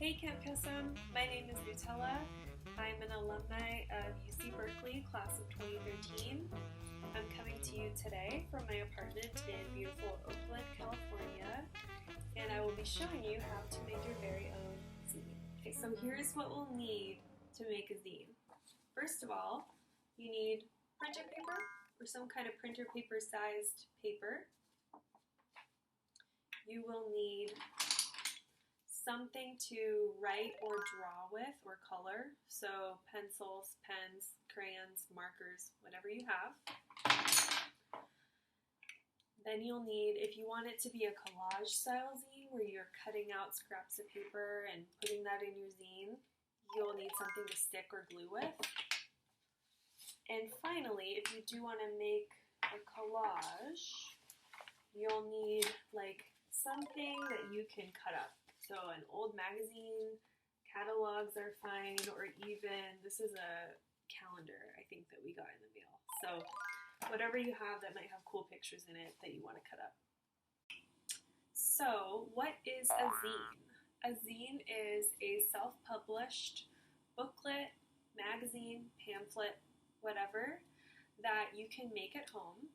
Hey Camp Kesem, my name is Nutella. I'm an alumni of UC Berkeley, class of 2013. I'm coming to you today from my apartment in beautiful Oakland, California, and I will be showing you how to make your very own zine. Okay, so here's what we'll need to make a zine. First of all, you need printer paper or some kind of printer paper sized paper. You will need something to write or draw with or color, so pencils, pens, crayons, markers, whatever you have. Then you'll need, if you want it to be a collage style zine where you're cutting out scraps of paper and putting that in your zine, you'll need something to stick or glue with. And finally, if you do want to make a collage, you'll need like something that you can cut up. So an old magazine, catalogs are fine, or even, this is a calendar I think that we got in the mail. So whatever you have that might have cool pictures in it that you want to cut up. So what is a zine? A zine is a self-published booklet, magazine, pamphlet, whatever, that you can make at home.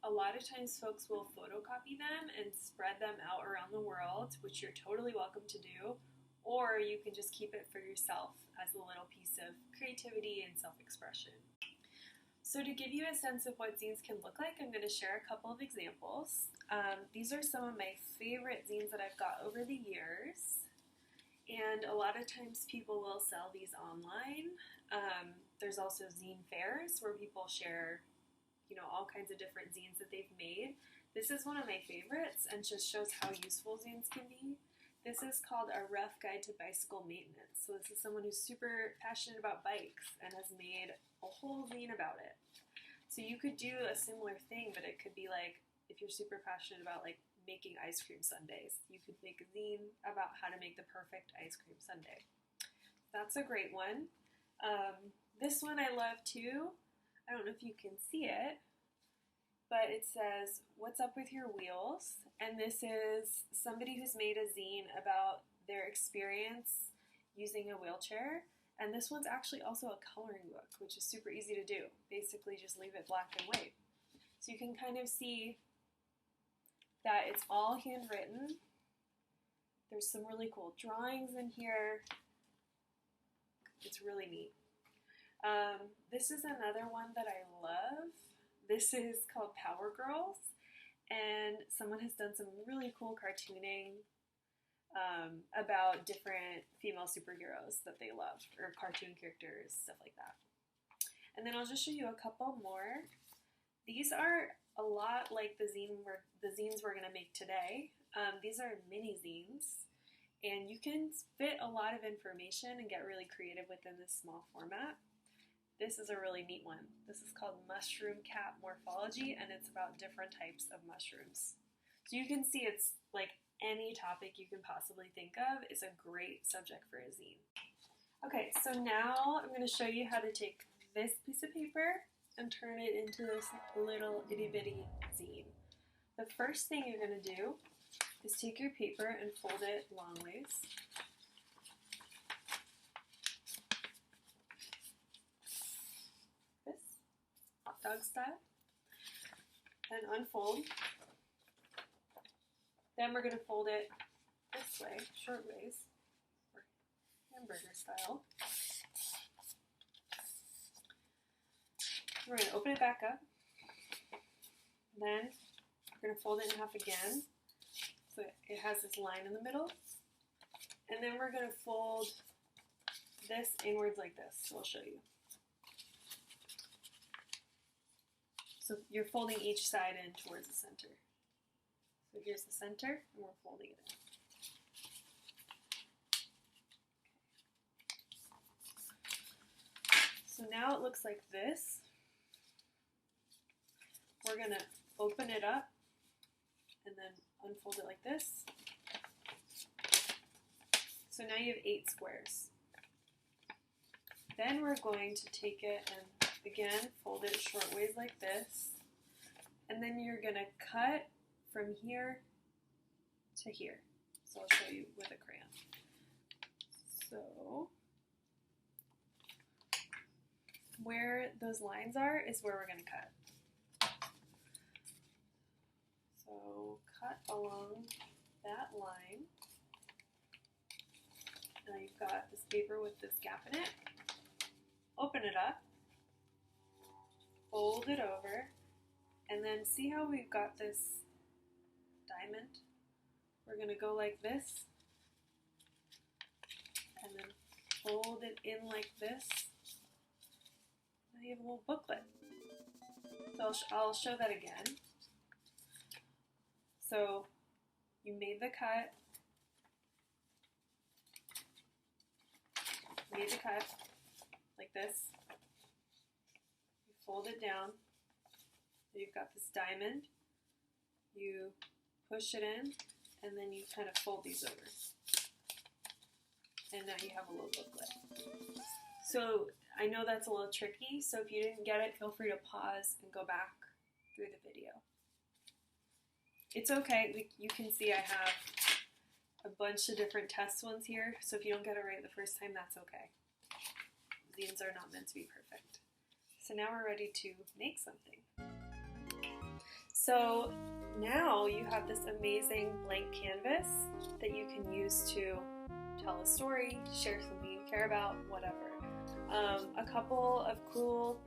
A lot of times folks will photocopy them and spread them out around the world, which you're totally welcome to do, or you can just keep it for yourself as a little piece of creativity and self-expression. So to give you a sense of what zines can look like, I'm going to share a couple of examples. These are some of my favorite zines that I've got over the years, and a lot of times people will sell these online. There's also zine fairs where people share all kinds of different zines that they've made. This is one of my favorites and just shows how useful zines can be. This is called A Rough Guide to Bicycle Maintenance. So this is someone who's super passionate about bikes and has made a whole zine about it. So you could do a similar thing, but it could be like, if you're super passionate about like making ice cream sundaes, you could make a zine about how to make the perfect ice cream sundae. That's a great one. This one I love too. I don't know if you can see it, but it says, "What's up with your wheels?" And this is somebody who's made a zine about their experience using a wheelchair. And this one's actually also a coloring book, which is super easy to do. Basically just leave it black and white. So you can kind of see that it's all handwritten. There's some really cool drawings in here. It's really neat. This is another one that I love. This is called Power Girls, and someone has done some really cool cartooning about different female superheroes that they love, or cartoon characters, stuff like that. And then I'll just show you a couple more. These are a lot like the zines we're going to make today. These are mini-zines, and you can fit a lot of information and get really creative within this small format. This is a really neat one. This is called Mushroom Cap Morphology, and it's about different types of mushrooms. So you can see it's like any topic you can possibly think of is a great subject for a zine. Okay, so now I'm going to show you how to take this piece of paper and turn it into this little itty bitty zine. The first thing you're going to do is take your paper and fold it long ways. Dog style, and unfold. Then we're going to fold it this way, short ways, or hamburger style. We're going to open it back up. Then we're going to fold it in half again, so it has this line in the middle. And then we're going to fold this inwards like this, so I'll show you. So you're folding each side in towards the center. So here's the center, and we're folding it in. So now it looks like this. We're going to open it up and then unfold it like this. So now you have 8 squares. Then we're going to take it and again, fold it short ways like this, and then you're going to cut from here to here. So I'll show you with a crayon. So where those lines are is where we're going to cut. So cut along that line. Now you've got this paper with this gap in it. Open it up, fold it over, and then see how we've got this diamond? We're going to go like this, and then fold it in like this. Now you have a little booklet. So I'll show that again. So you made the cut, like this. You fold it down. You've got this diamond. You push it in, and then you kind of fold these over. And now you have a little booklet. So I know that's a little tricky, so if you didn't get it, feel free to pause and go back through the video. It's okay, you can see I have a bunch of different test ones here, so if you don't get it right the first time, that's okay. Zines are not meant to be perfect. So now we're ready to make something. So now you have this amazing blank canvas that you can use to tell a story, share something you care about, whatever. A couple of cool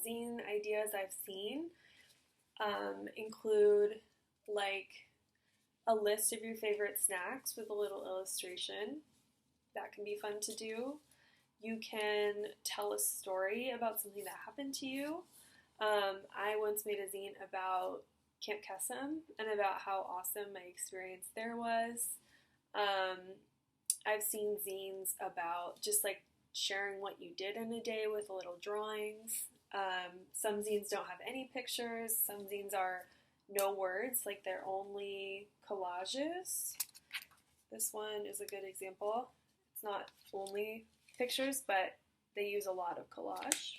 zine ideas I've seen include like a list of your favorite snacks with a little illustration. That can be fun to do. You can tell a story about something that happened to you. I once made a zine about Camp Kesem and about how awesome my experience there was. I've seen zines about just like sharing what you did in a day with little drawings. Some zines don't have any pictures. Some zines are no words, like they're only collages. This one is a good example. It's not only pictures, but they use a lot of collage.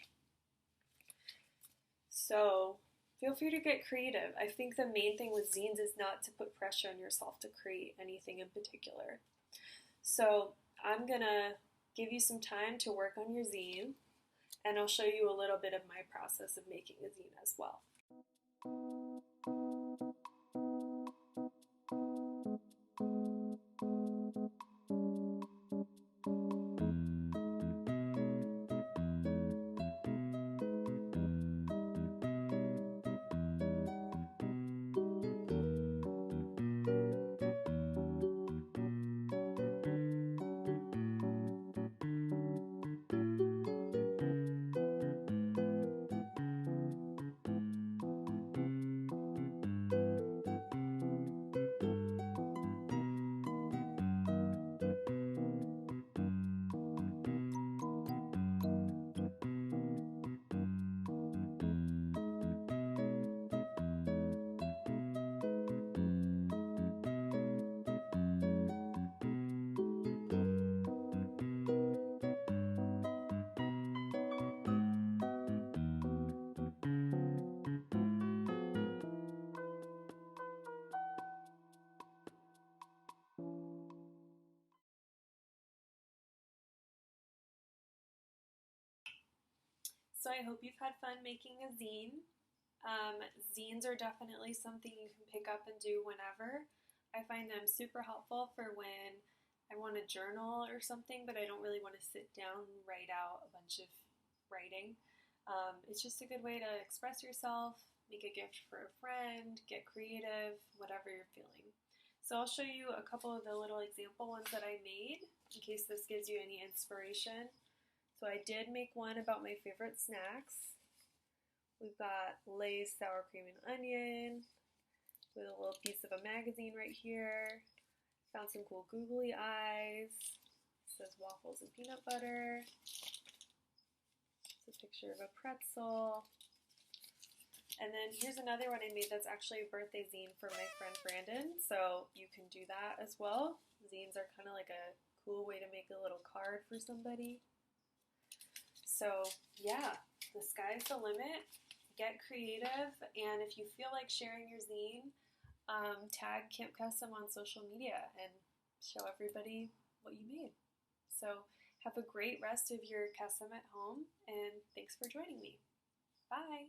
So feel free to get creative. I think the main thing with zines is not to put pressure on yourself to create anything in particular. So I'm gonna give you some time to work on your zine, and I'll show you a little bit of my process of making a zine as well. So I hope you've had fun making a zine. Zines are definitely something you can pick up and do whenever. I find them super helpful for when I want to journal or something, but I don't really want to sit down and write out a bunch of writing. It's just a good way to express yourself, make a gift for a friend, get creative, whatever you're feeling. So I'll show you a couple of the little example ones that I made in case this gives you any inspiration. So I did make one about my favorite snacks. We've got Lay's sour cream and onion with a little piece of a magazine right here. Found some cool googly eyes. It says waffles and peanut butter. It's a picture of a pretzel. And then here's another one I made that's actually a birthday zine for my friend Brandon, so you can do that as well. Zines are kind of like a cool way to make a little card for somebody. So yeah, the sky's the limit. Get creative, and if you feel like sharing your zine, tag Camp Kesem on social media and show everybody what you made. So Have a great rest of your Kesem at home, and thanks for joining me. Bye!